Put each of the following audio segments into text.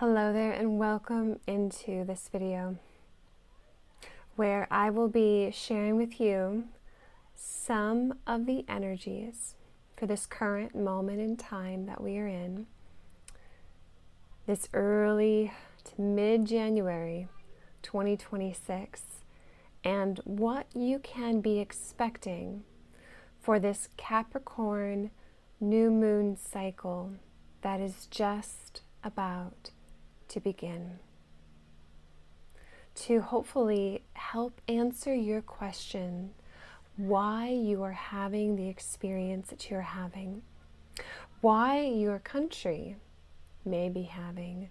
Hello there and welcome into this video where I will be sharing with you some of the energies for this current moment in time that we are in, this early to mid-January 2026, and what you can be expecting for this Capricorn New Moon cycle that is just about to begin, to hopefully help answer your question why you are having the experience that you're having, why your country may be having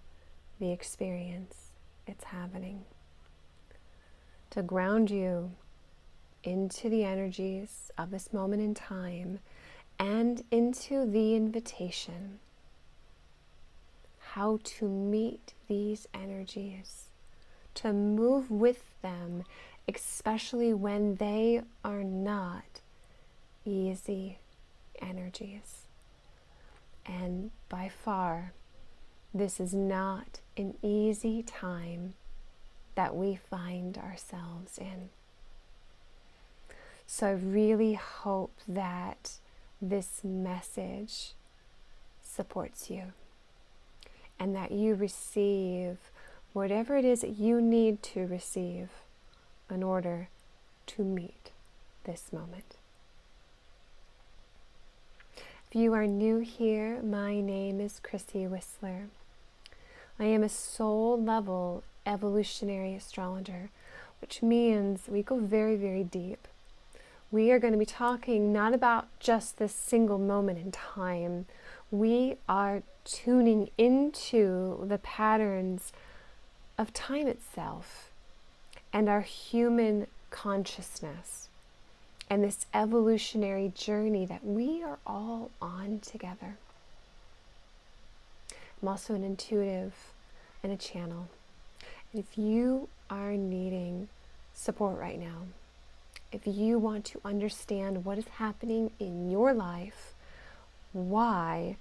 the experience it's happening, to ground you into the energies of this moment in time and into the invitation how to meet these energies, to move with them, especially when they are not easy energies. And by far, this is not an easy time that we find ourselves in. So I really hope that this message supports you, and that you receive whatever it is that you need to receive in order to meet this moment. If you are new here, my name is Chrissy Whistler. I am a soul level evolutionary astrologer, which means we go very, very deep. We are going to be talking not about just this single moment in time. We are tuning into the patterns of time itself and our human consciousness and this evolutionary journey that we are all on together. I'm also an intuitive and a channel. And if you are needing support right now, if you want to understand what is happening in your life, why,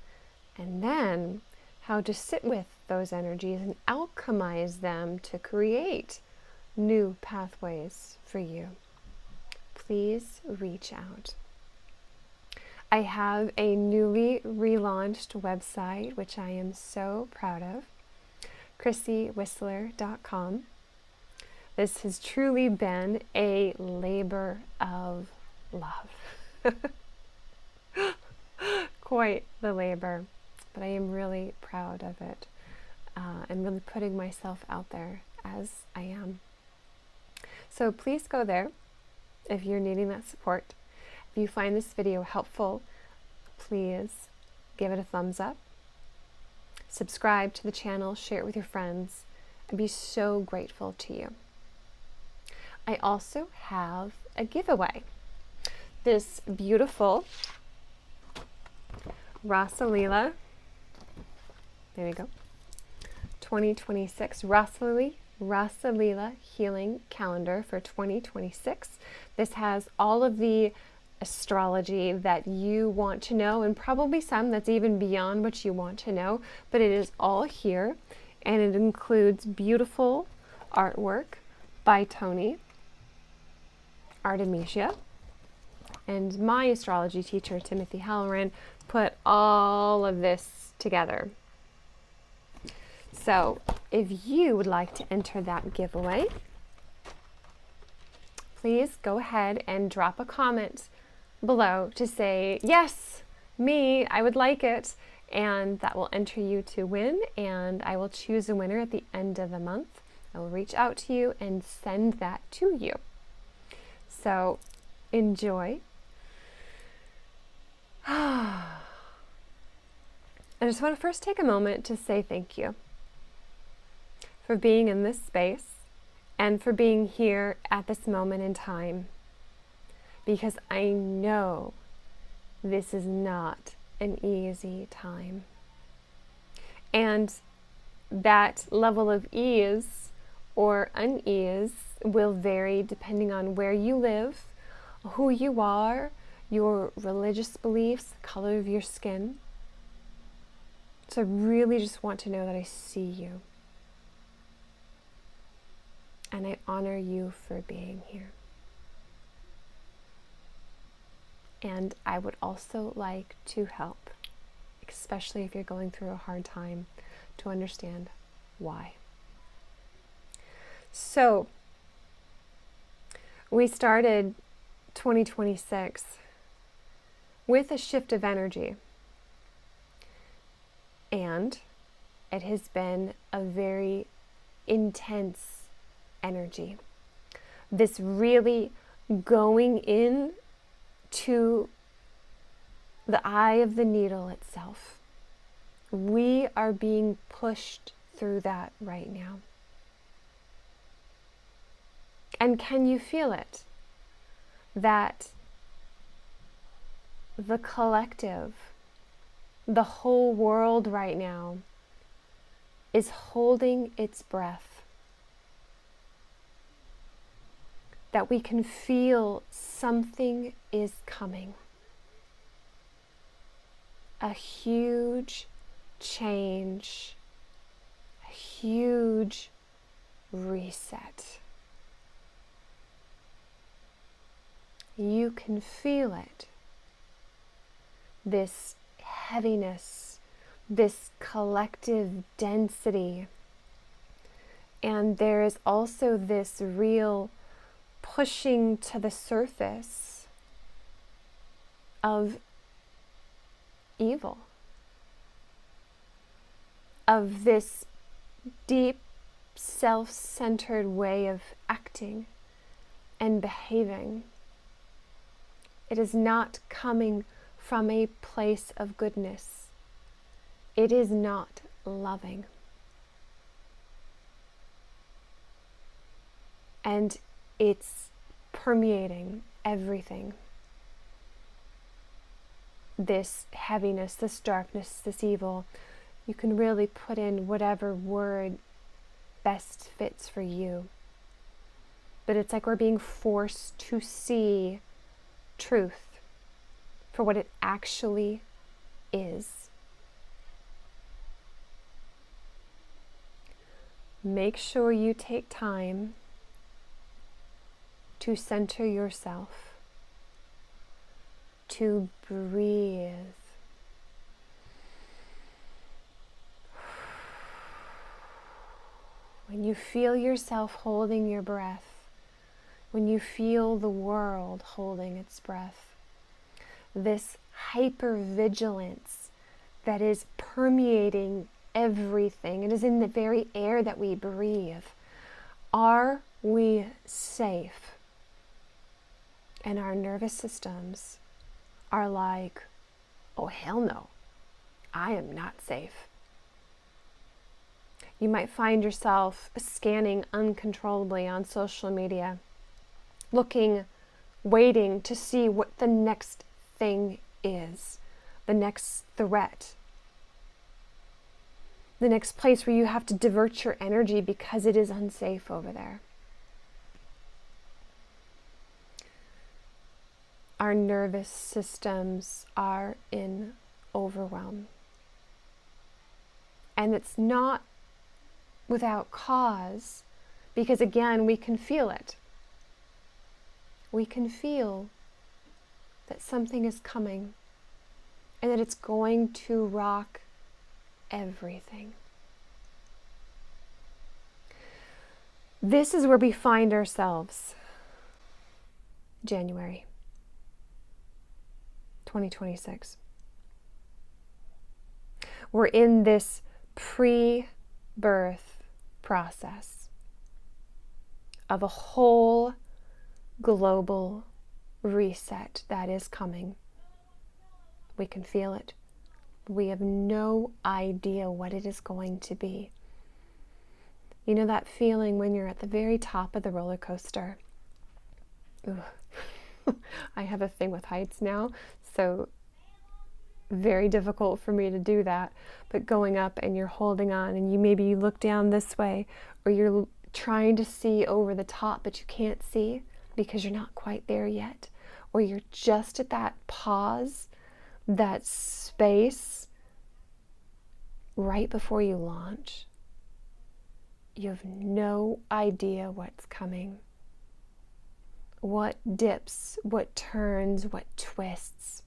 and then how to sit with those energies and alchemize them to create new pathways for you, please reach out. I have a newly relaunched website, which I am so proud of, chrissywhistler.com. This has truly been a labor of love. Quite the labor, but I am really proud of it and really putting myself out there as I am. So please go there if you're needing that support. If you find this video helpful, please give it a thumbs up, subscribe to the channel, share it with your friends. I'd be so grateful to you. I also have a giveaway. This beautiful Rasalila, there we go, 2026 Rasalila Healing Calendar for 2026. This has all of the astrology that you want to know, and probably some that's even beyond what you want to know, but it is all here, and it includes beautiful artwork by Tony Artemisia, and my astrology teacher, Timothy Halloran, put all of this together. So if you would like to enter that giveaway, please go ahead and drop a comment below to say, yes, me, I would like it, and that will enter you to win, and I will choose a winner at the end of the month. I will reach out to you and send that to you. So enjoy. I just want to first take a moment to say thank you for being in this space and for being here at this moment in time, because I know this is not an easy time. And that level of ease or unease will vary depending on where you live, who you are, your religious beliefs, the color of your skin. So I really just want to know that I see you. And I honor you for being here. And I would also like to help, especially if you're going through a hard time, to understand why. So, we started 2026 with a shift of energy. And it has been a very intense energy. This really going in to the eye of the needle itself. We are being pushed through that right now. And can you feel it? That the collective, the whole world right now is holding its breath. That we can feel something is coming. A huge change, a huge reset. You can feel it. This heaviness, this collective density. And there is also this real pushing to the surface of evil, of this deep self-centered way of acting and behaving. It is not coming from a place of goodness. It is not loving. And it's permeating everything. This heaviness, this darkness, this evil, you can really put in whatever word best fits for you. But it's like we're being forced to see truth for what it actually is. Make sure you take time to center yourself, to breathe. When you feel yourself holding your breath, when you feel the world holding its breath, this hypervigilance that is permeating everything, it is in the very air that we breathe. Are we safe? And our nervous systems are like, oh hell no, I am not safe. You might find yourself scanning uncontrollably on social media, looking, waiting to see what the next thing is, the next threat, the next place where you have to divert your energy because it is unsafe over there. Our nervous systems are in overwhelm. And it's not without cause, because again, we can feel it. We can feel that something is coming and that it's going to rock everything. This is where we find ourselves. January 2026. We're in this pre-birth process of a whole global reset that is coming. We can feel it. We have no idea what it is going to be. You know that feeling when you're at the very top of the roller coaster? I have a thing with heights now, so very difficult for me to do that. But going up and you're holding on, and you look down this way, or you're trying to see over the top, but you can't see because you're not quite there yet, or you're just at that pause, that space, right before you launch, you have no idea what's coming. What dips, what turns, what twists.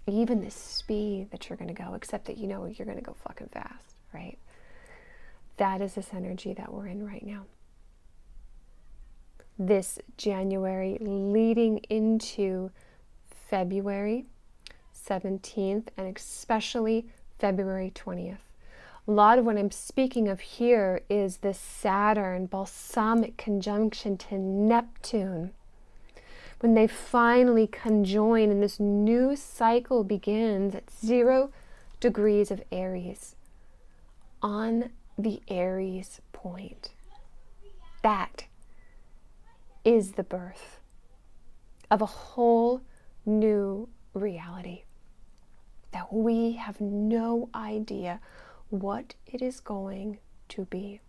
Even the speed that you're going to go, except that you know you're going to go fucking fast, right? That is this energy that we're in right now. This January leading into February 17th and especially February 20th. A lot of what I'm speaking of here is this Saturn balsamic conjunction to Neptune. When they finally conjoin and this new cycle begins at 0 degrees of Aries on the Aries Point. That is the birth of a whole new reality that we have no idea what it is going to be.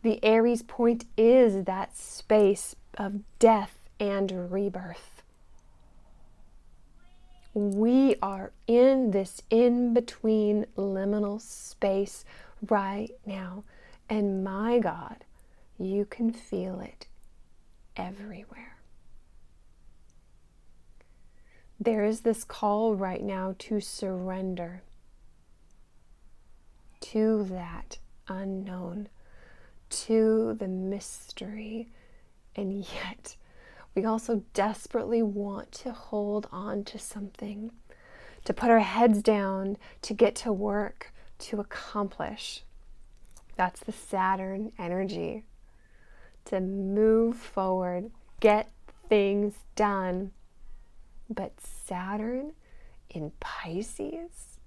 The Aries Point is that space of death and rebirth. We are in this in-between liminal space right now. And my God, you can feel it everywhere. There is this call right now to surrender to that unknown, to the mystery, and yet we also desperately want to hold on to something, to put our heads down, to get to work, to accomplish. That's the Saturn energy. To move forward, get things done. But Saturn in Pisces,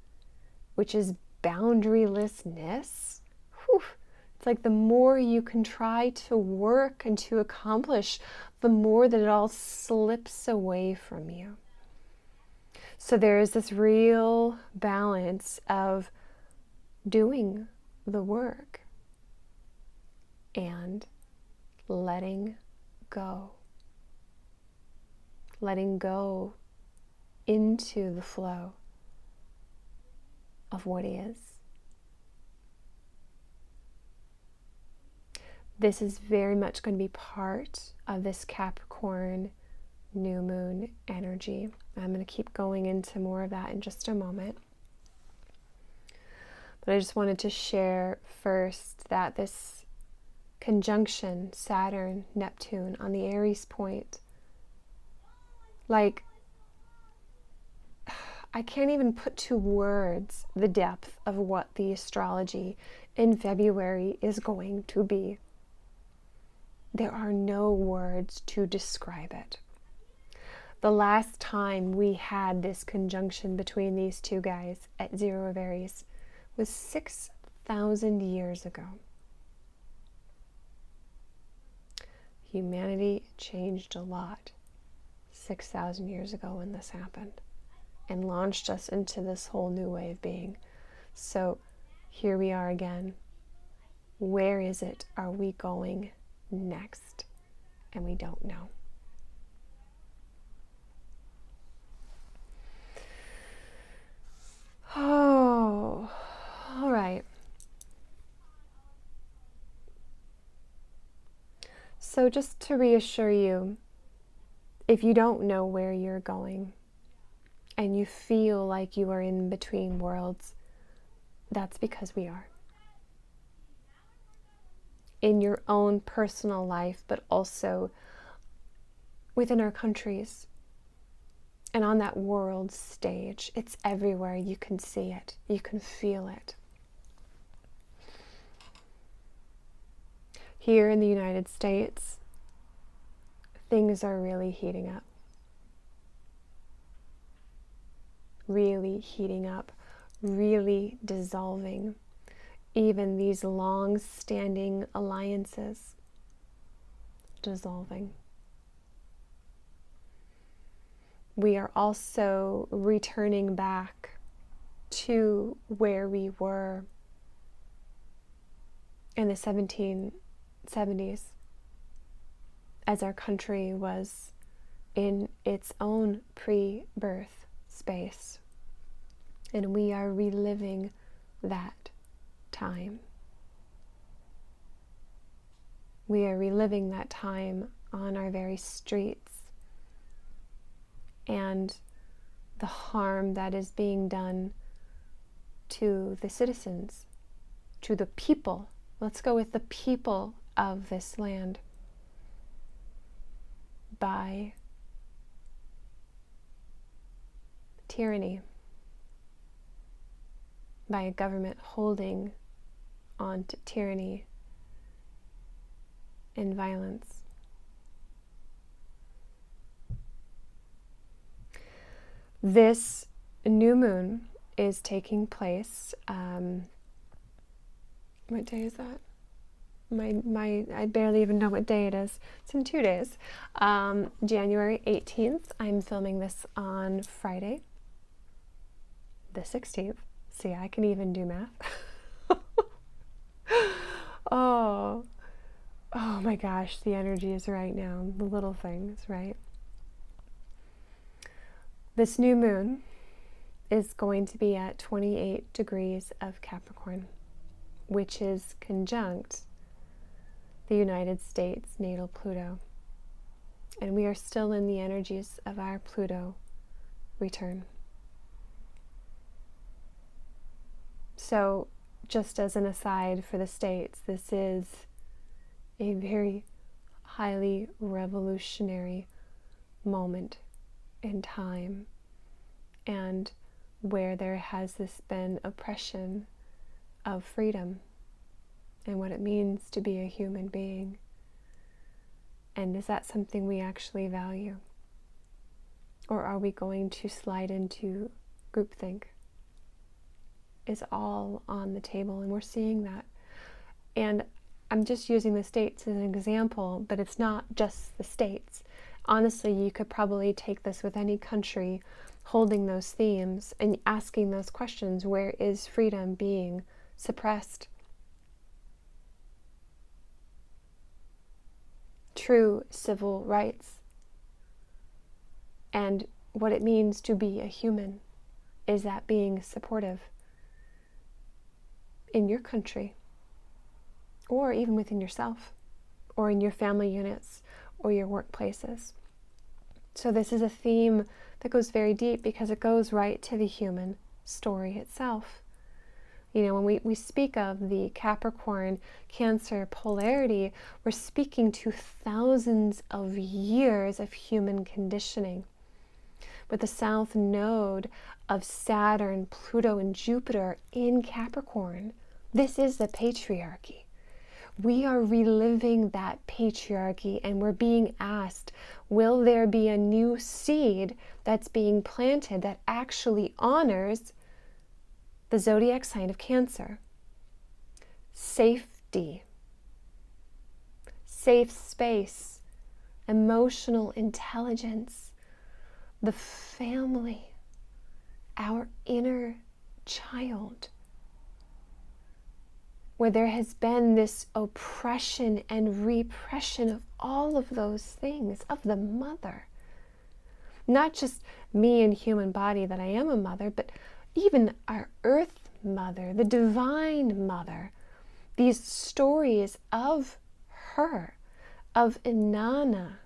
which is boundarylessness, whew, it's like the more you can try to work and to accomplish, the more that it all slips away from you. So there is this real balance of doing the work and letting go. Letting go into the flow of what is. This is very much going to be part of this Capricorn New Moon energy. I'm going to keep going into more of that in just a moment. But I just wanted to share first that this conjunction, Saturn, Neptune, on the Aries Point, like, I can't even put to words the depth of what the astrology in February is going to be. There are no words to describe it. The last time we had this conjunction between these two guys at 0 of Aries was 6,000 years ago. Humanity changed a lot 6,000 years ago when this happened and launched us into this whole new way of being. So here we are again. Where is it? Are we going next? And we don't know. Oh, all right. So just to reassure you, if you don't know where you're going and you feel like you are in between worlds, that's because we are. In your own personal life, but also within our countries and on that world stage. It's everywhere. You can see it. You can feel it. Here in the United States, things are really heating up. Really heating up, really dissolving. Even these long-standing alliances dissolving. We are also returning back to where we were in the 1770s, as our country was in its own pre-birth space. And we are reliving that time. We are reliving that time on our very streets, and the harm that is being done to the citizens, to the people. Let's go with the people of this land, by tyranny, by a government holding on to tyranny and violence. This new moon is taking place, what day is that? I barely even know what day it is. It's in 2 days. January 18th. I'm filming this on Friday, the 16th. See, I can even do math. Oh my gosh, the energy is right now. The little things, right? This new moon is going to be at 28 degrees of Capricorn, which is conjunct the United States natal Pluto. And we are still in the energies of our Pluto return. So, just as an aside for the States, this is a very highly revolutionary moment in time, and where there has this been oppression of freedom and what it means to be a human being. And is that something we actually value? Or are we going to slide into groupthink? Is all on the table, and we're seeing that. And I'm just using the States as an example, but it's not just the States. Honestly, you could probably take this with any country holding those themes and asking those questions. Where is freedom being suppressed? True civil rights and what it means to be a human. Is that being supportive in your country, or even within yourself, or in your family units, or your workplaces? So this is a theme that goes very deep, because it goes right to the human story itself. You know, when we speak of the Capricorn Cancer polarity, we're speaking to thousands of years of human conditioning. With the south node of Saturn, Pluto, and Jupiter in Capricorn, this is the patriarchy. We are reliving that patriarchy, and we're being asked, will there be a new seed that's being planted that actually honors the zodiac sign of Cancer? Safety, safe space, emotional intelligence, the family, our inner child, where there has been this oppression and repression of all of those things, of the mother. Not just me and human body, that I am a mother, but even our earth mother, the divine mother. These stories of her, of Inanna,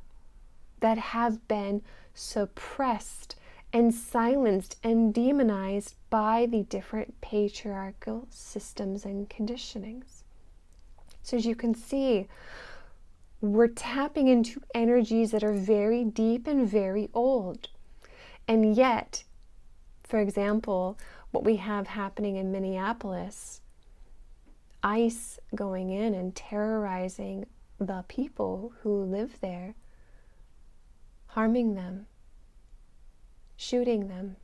that have been suppressed and silenced and demonized by the different patriarchal systems and conditionings. So as you can see, we're tapping into energies that are very deep and very old. And yet, for example, what we have happening in Minneapolis, ICE going in and terrorizing the people who live there, harming them, shooting them,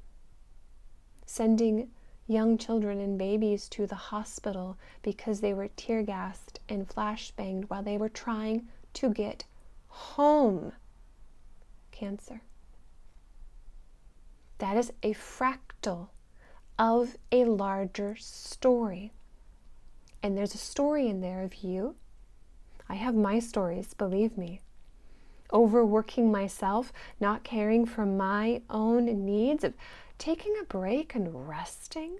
sending young children and babies to the hospital because they were tear gassed and flashbanged while they were trying to get home. Cancer. That is a fractal of a larger story. And there's a story in there of you. I have my stories, believe me. Overworking myself, not caring for my own needs, of taking a break and resting,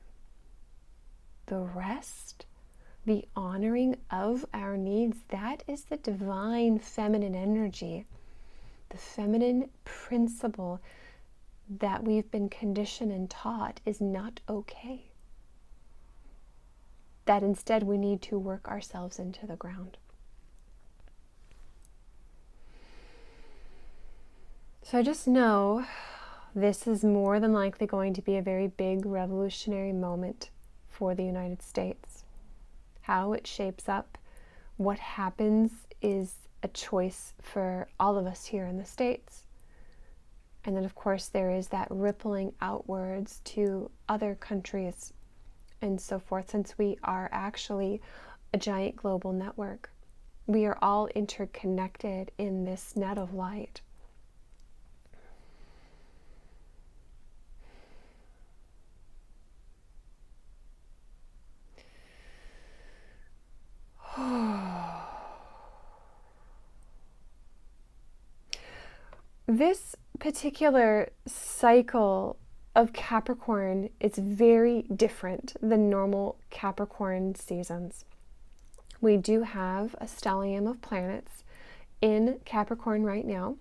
the rest, the honoring of our needs, that is the divine feminine energy, the feminine principle that we've been conditioned and taught is not okay. That instead we need to work ourselves into the ground. So just know this is more than likely going to be a very big revolutionary moment for the United States. How it shapes up, what happens is a choice for all of us here in the States. And then, of course, there is that rippling outwards to other countries and so forth, since we are actually a giant global network. We are all interconnected in this net of light. This particular cycle of Capricorn is very different than normal Capricorn seasons. We do have a stellium of planets in Capricorn right now.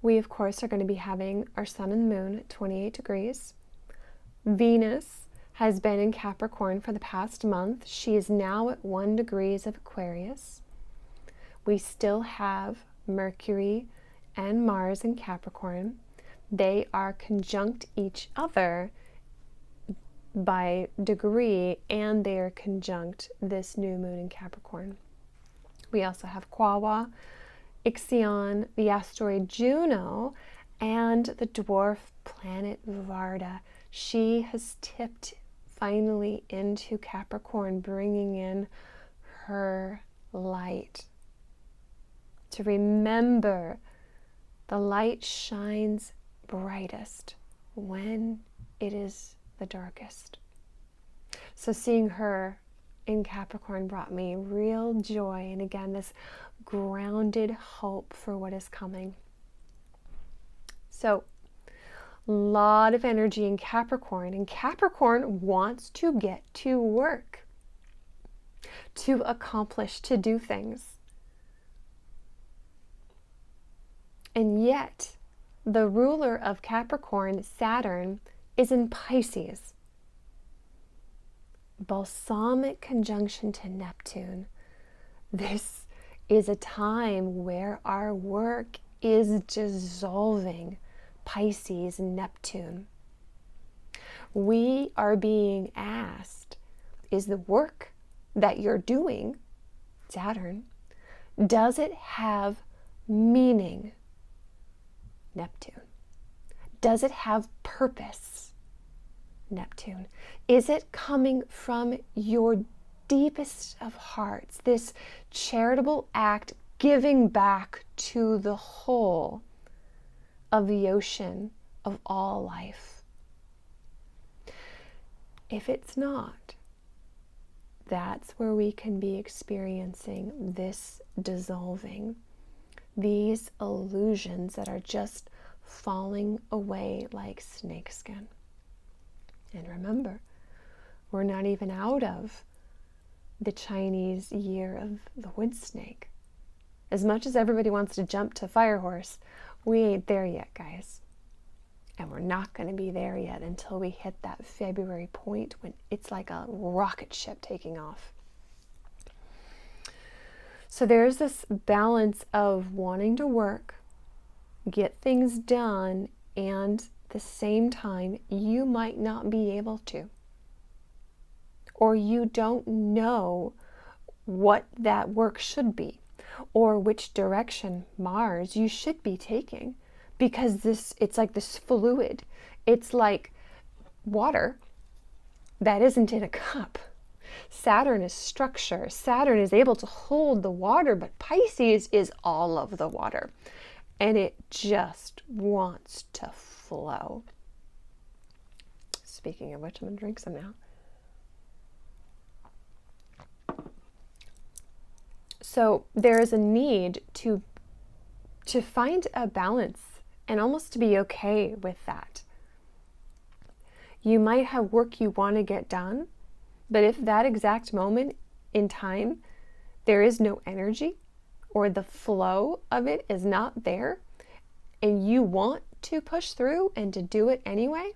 We, of course, are going to be having our sun and moon at 28 degrees. Venus has been in Capricorn for the past month. She is now at 1 degree of Aquarius. We still have Mercury and Mars in Capricorn. They are conjunct each other by degree, and they are conjunct this new moon in Capricorn. We also have Quawa, Ixion, the asteroid Juno, and the dwarf planet Varda. She has tipped finally into Capricorn, bringing in her light. To remember, the light shines brightest when it is the darkest. So seeing her in Capricorn brought me real joy, and again, this grounded hope for what is coming. So, a lot of energy in Capricorn, and Capricorn wants to get to work, to accomplish, to do things. And yet, the ruler of Capricorn, Saturn, is in Pisces. Balsamic conjunction to Neptune. This is a time where our work is dissolving. Pisces, Neptune. We are being asked, is the work that you're doing, Saturn, does it have meaning? Neptune. Does it have purpose? Neptune. Is it coming from your deepest of hearts, this charitable act giving back to the whole of the ocean of all life? If it's not, that's where we can be experiencing this dissolving, these illusions that are just falling away like snakeskin. And remember, we're not even out of the Chinese year of the wood snake. As much as everybody wants to jump to fire horse, we ain't there yet, guys. And we're not going to be there yet until we hit that February point when it's like a rocket ship taking off. So there's this balance of wanting to work, get things done, and at the same time, you might not be able to. Or you don't know what that work should be, or which direction, Mars, you should be taking. Because it's like this fluid. It's like water that isn't in a cup. Saturn is structure. Saturn is able to hold the water, but Pisces is all of the water. And it just wants to flow. Speaking of which, I'm going to drink some now. So there is a need to find a balance and almost to be okay with that. You might have work you want to get done, but if that exact moment in time, there is no energy or the flow of it is not there, and you want to push through and to do it anyway,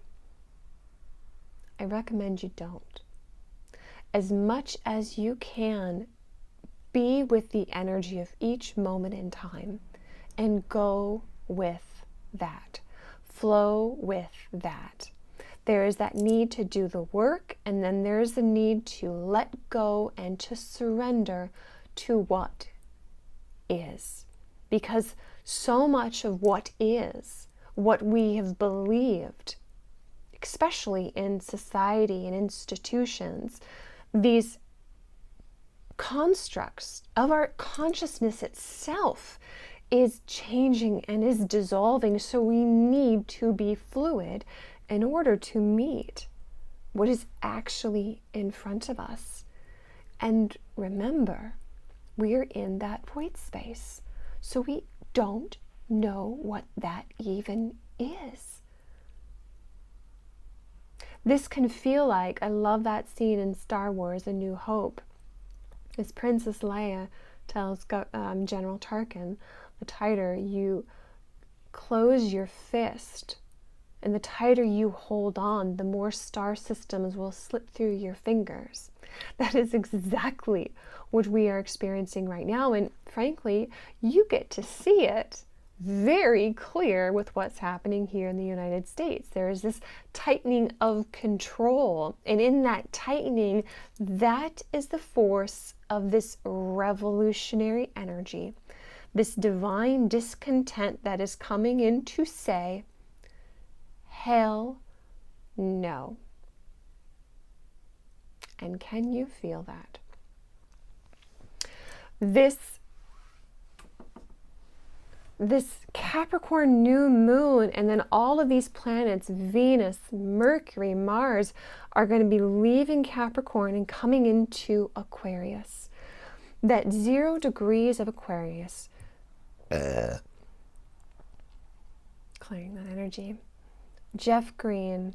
I recommend you don't. As much as you can, be with the energy of each moment in time and go with that. Flow with that. There is that need to do the work, and then there's the need to let go and to surrender to what is. Because so much of what is, what we have believed, especially in society and institutions, these constructs of our consciousness itself is changing and is dissolving. So we need to be fluid in order to meet what is actually in front of us. And remember, we're in that void space. So we don't know what that even is. This can feel like, I love that scene in Star Wars, A New Hope, as Princess Leia tells General Tarkin, the tighter you close your fist and the tighter you hold on, the more star systems will slip through your fingers. That is exactly what we are experiencing right now. And frankly, you get to see it very clear with what's happening here in the United States. There is this tightening of control. And in that tightening, that is the force of this revolutionary energy, this divine discontent that is coming in to say, hell no. And can you feel that? This Capricorn New Moon, and then all of these planets, Venus, Mercury, Mars, are going to be leaving Capricorn and coming into Aquarius. That 0 degrees of Aquarius, clearing that energy, Jeff Green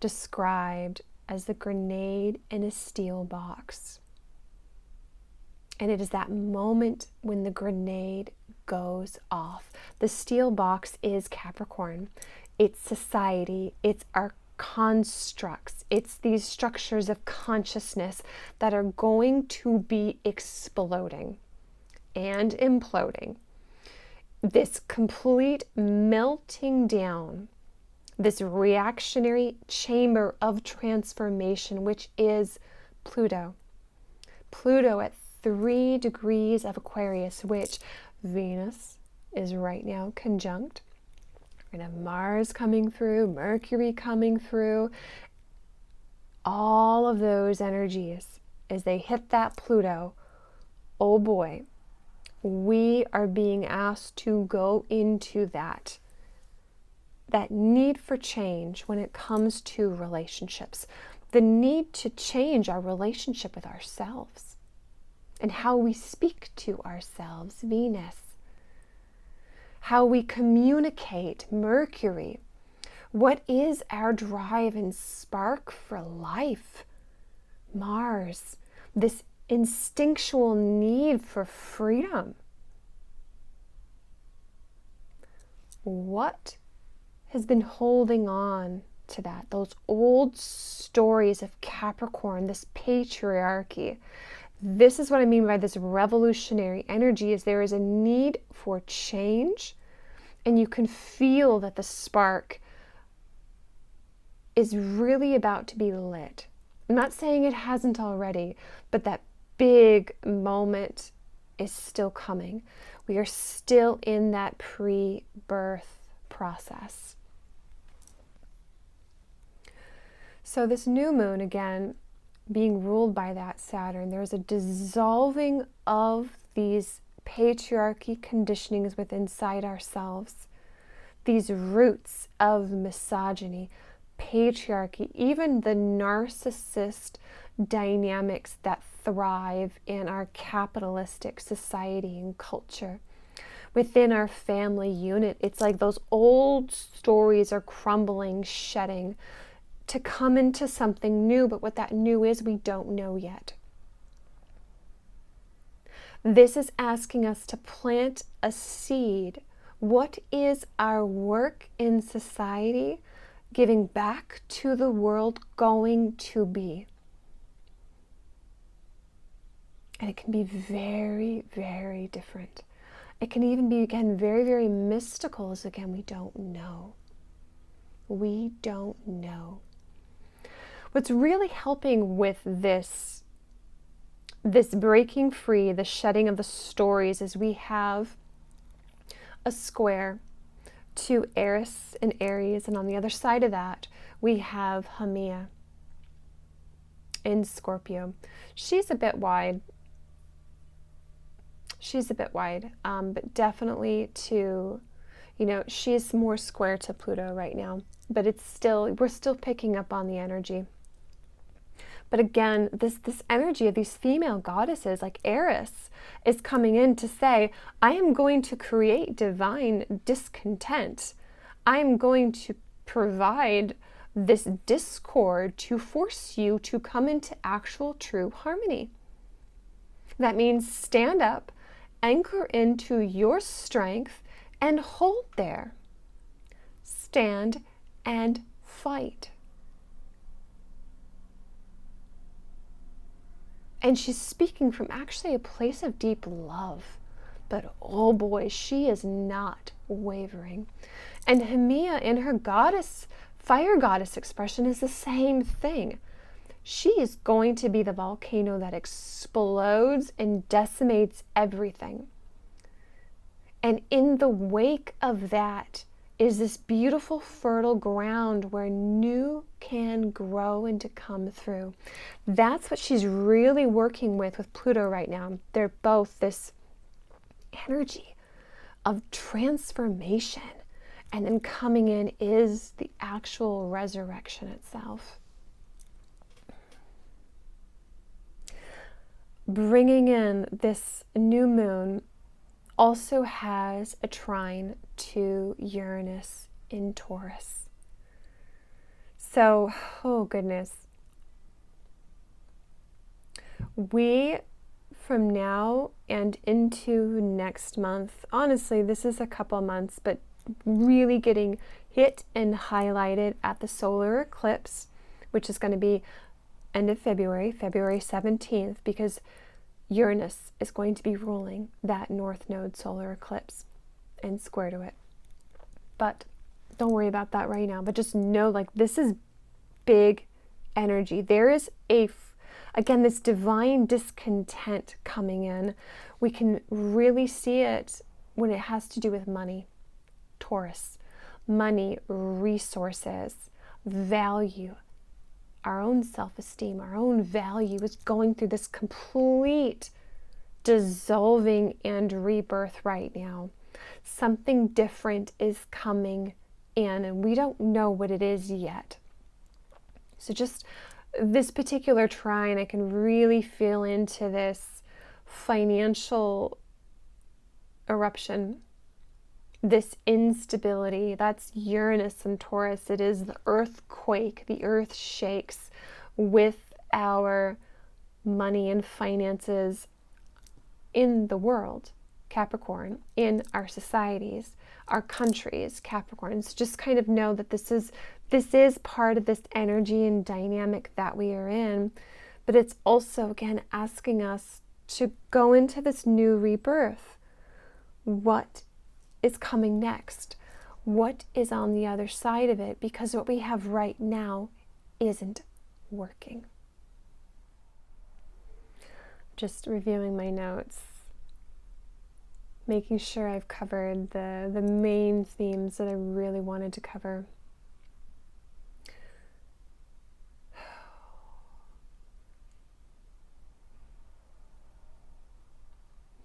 described as the grenade in a steel box. And it is that moment when the grenade goes off. The steel box is Capricorn. It's society. It's our constructs. It's these structures of consciousness that are going to be exploding and imploding. This complete melting down, this reactionary chamber of transformation, which is Pluto. Pluto at 3 degrees of Aquarius, which Venus is right now conjunct. We're going to have Mars coming through, Mercury coming through. All of those energies, as they hit that Pluto, oh boy, we are being asked to go into that need for change when it comes to relationships, the need to change our relationship with ourselves and how we speak to ourselves, Venus, how we communicate, Mercury, what is our drive and spark for life, Mars, this instinctual need for freedom. What has been holding on to that? Those old stories of Capricorn, this patriarchy. This is what I mean by this revolutionary energy, is there is a need for change, and you can feel that the spark is really about to be lit. I'm not saying it hasn't already, but that big moment is still coming. We are still in that pre-birth process. So this new moon, again, being ruled by that Saturn, there's a dissolving of these patriarchy conditionings within inside ourselves, these roots of misogyny, patriarchy, even the narcissist dynamics that thrive in our capitalistic society and culture. Within our family unit, it's like those old stories are crumbling, shedding, to come into something new, but what that new is, we don't know yet. This is asking us to plant a seed. What is our work in society, giving back to the world, going to be? And it can be very, very different. It can even be, again, very, very mystical, as again, we don't know. We don't know. What's really helping with this breaking free, the shedding of the stories, is we have a square to Eris and Aries, and on the other side of that, we have Haumea in Scorpio. She's a bit wide, but definitely to, she's more square to Pluto right now, but we're still picking up on the energy. But again, this energy of these female goddesses like Eris is coming in to say, I am going to create divine discontent. I am going to provide this discord to force you to come into actual true harmony. That means stand up, anchor into your strength, and hold there. Stand and fight. And she's speaking from actually a place of deep love. But oh boy, she is not wavering. And Haumea in her fire goddess expression is the same thing. She is going to be the volcano that explodes and decimates everything. And in the wake of that is this beautiful fertile ground where new can grow and to come through. That's what she's really working with Pluto right now. They're both this energy of transformation, and then coming in is the actual resurrection itself. Bringing in this new moon also has a trine to Uranus in Taurus. So, oh goodness. We, from now and into next month, honestly, this is a couple months, but really getting hit and highlighted at the solar eclipse, which is going to be end of February 17th, because Uranus is going to be ruling that North Node solar eclipse and square to it. But don't worry about that right now. But just know, this is big energy. There is again, this divine discontent coming in. We can really see it when it has to do with money. Taurus. Money, resources, value. Our own self-esteem, our own value is going through this complete dissolving and rebirth right now. Something different is coming in, and we don't know what it is yet. So just this particular trine, I can really feel into this financial eruption, this instability. That's Uranus and Taurus. It is the earthquake. The earth shakes with our money and finances in the world, Capricorn, in our societies, our countries, Capricorns. Just kind of know that this is part of this energy and dynamic that we are in, but it's also, again, asking us to go into this new rebirth. What is coming next? What is on the other side of it? Because what we have right now isn't working. Just reviewing my notes, making sure I've covered the main themes that I really wanted to cover.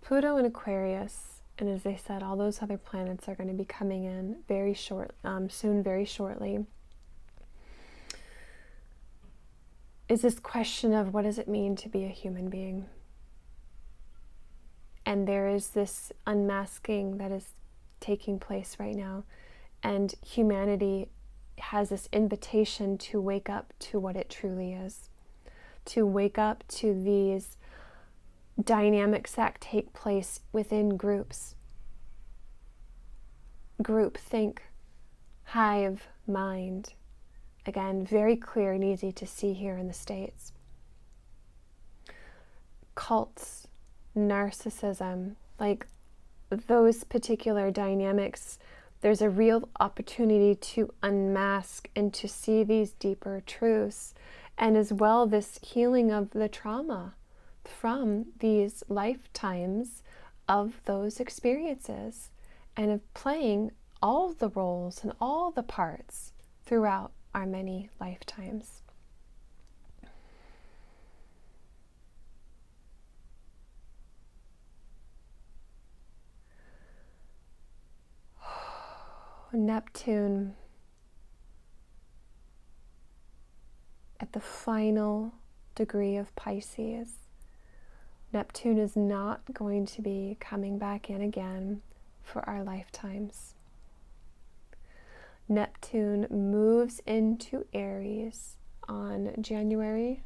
Pluto in Aquarius. And as I said, all those other planets are going to be coming in very shortly. Is this question of what does it mean to be a human being? And there is this unmasking that is taking place right now. And humanity has this invitation to wake up to what it truly is, to wake up to these dynamics that take place within groups. Group think, hive mind. Again, very clear and easy to see here in the States. Cults, narcissism, like those particular dynamics, there's a real opportunity to unmask and to see these deeper truths, and as well this healing of the trauma from these lifetimes of those experiences, and of playing all the roles and all the parts throughout our many lifetimes. Neptune at the final degree of Pisces. Neptune is not going to be coming back in again for our lifetimes. Neptune moves into Aries on January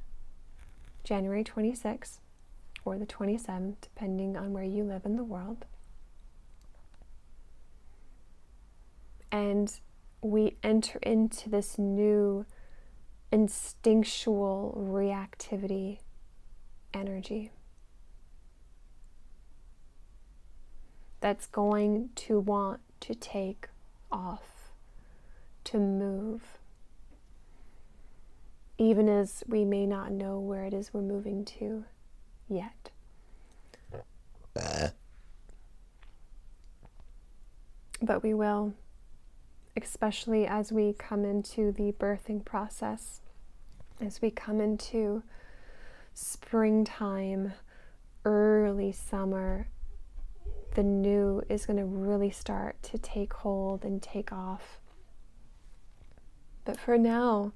26th or the 27th, depending on where you live in the world. And we enter into this new instinctual reactivity energy that's going to want to take off, to move, even as we may not know where it is we're moving to yet. But we will, especially as we come into the birthing process, as we come into springtime, early summer, the new is going to really start to take hold and take off. But for now,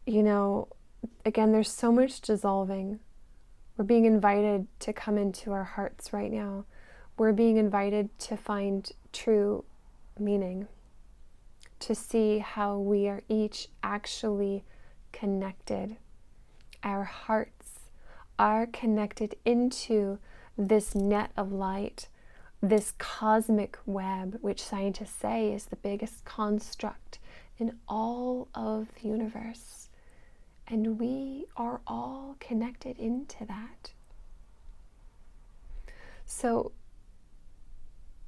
again, there's so much dissolving. We're being invited to come into our hearts right now. We're being invited to find true meaning, to see how we are each actually connected. Our hearts are connected into this net of light, this cosmic web, which scientists say is the biggest construct in all of the universe. And we are all connected into that. So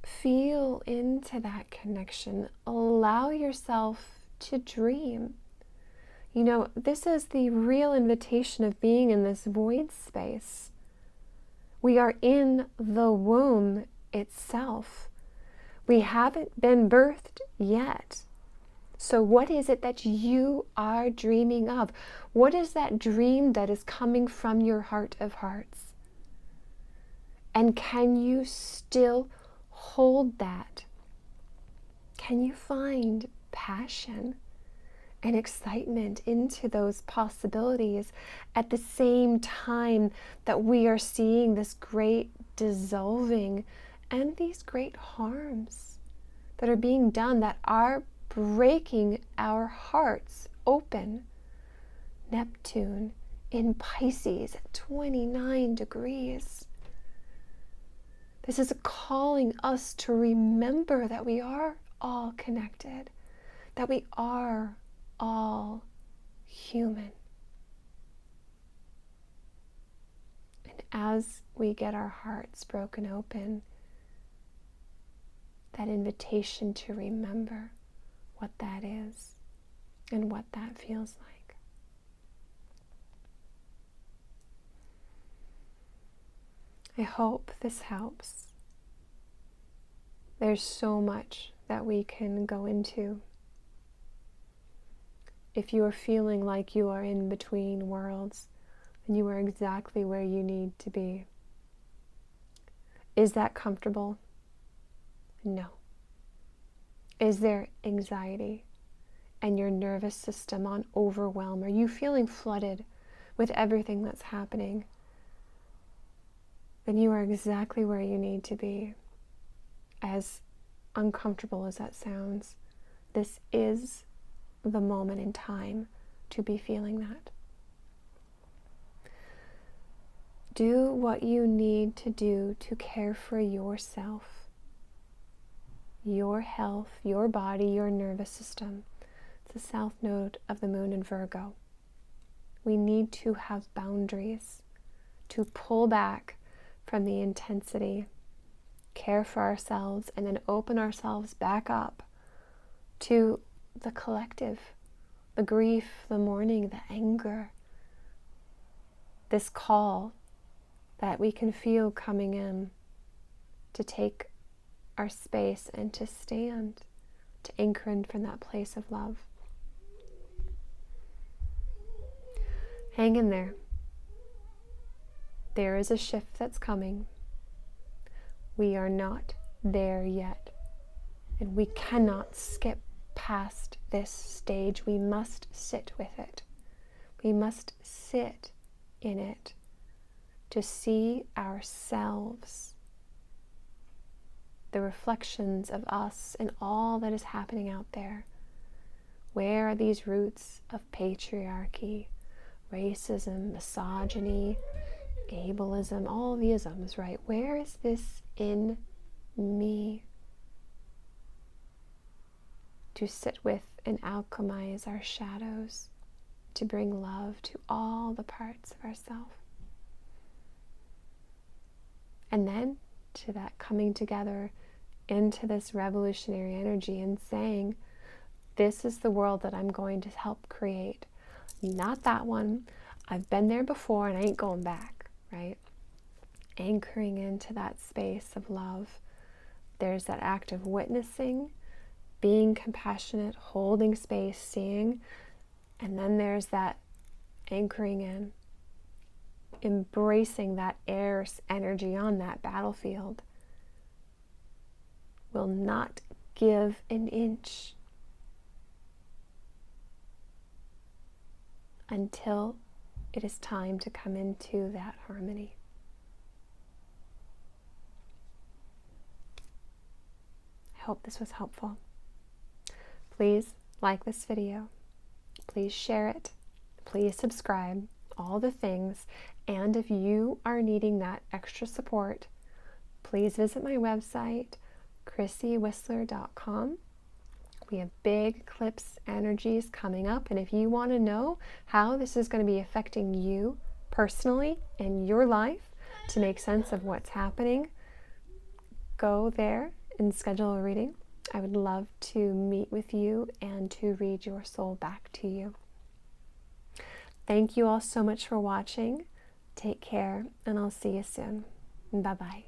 feel into that connection. Allow yourself to dream. This is the real invitation of being in this void space. We are in the womb itself. We haven't been birthed yet. So what is it that you are dreaming of? What is that dream that is coming from your heart of hearts? And can you still hold that? Can you find passion and excitement into those possibilities at the same time that we are seeing this great dissolving and these great harms that are being done, that are breaking our hearts open? Neptune in Pisces at 29 degrees. This is calling us to remember that we are all connected, that we are all human. And as we get our hearts broken open, that invitation to remember what that is and what that feels like. I hope this helps. There's so much that we can go into. If you are feeling like you are in between worlds, then you are exactly where you need to be. Is that comfortable? No. Is there anxiety and your nervous system on overwhelm? Are you feeling flooded with everything that's happening? Then you are exactly where you need to be. As uncomfortable as that sounds, This is the moment in time to be feeling that. Do what you need to do to care for yourself, your health, your body, your nervous system. It's the south node of the moon in Virgo. We need to have boundaries to pull back from the intensity, care for ourselves, and then open ourselves back up to the collective, the grief, the mourning, the anger, this call that we can feel coming in to take our space and to stand, to anchor in from that place of love. Hang in there. There is a shift that's coming. We are not there yet, and we cannot skip past this stage. We must sit with it. We must sit in it to see ourselves, the reflections of us and all that is happening out there. Where are these roots of patriarchy, racism, misogyny, ableism, all the isms, right? Where is this in me? To sit with and alchemize our shadows, to bring love to all the parts of ourselves. And then to that coming together into this revolutionary energy and saying, this is the world that I'm going to help create. Not that one. I've been there before and I ain't going back, right? Anchoring into that space of love. There's that act of witnessing, being compassionate, holding space, seeing, and then there's that anchoring in, embracing that air energy on that battlefield. Will not give an inch until it is time to come into that harmony. I hope this was helpful. Please like this video. Please share it. Please subscribe. All the things. And if you are needing that extra support, please visit my website, chrissywhistler.com. We have big eclipse energies coming up, and if you want to know how this is going to be affecting you personally in your life to make sense of what's happening, go there and schedule a reading. I would love to meet with you and to read your soul back to you. Thank you all so much for watching. Take care, and I'll see you soon. Bye-bye.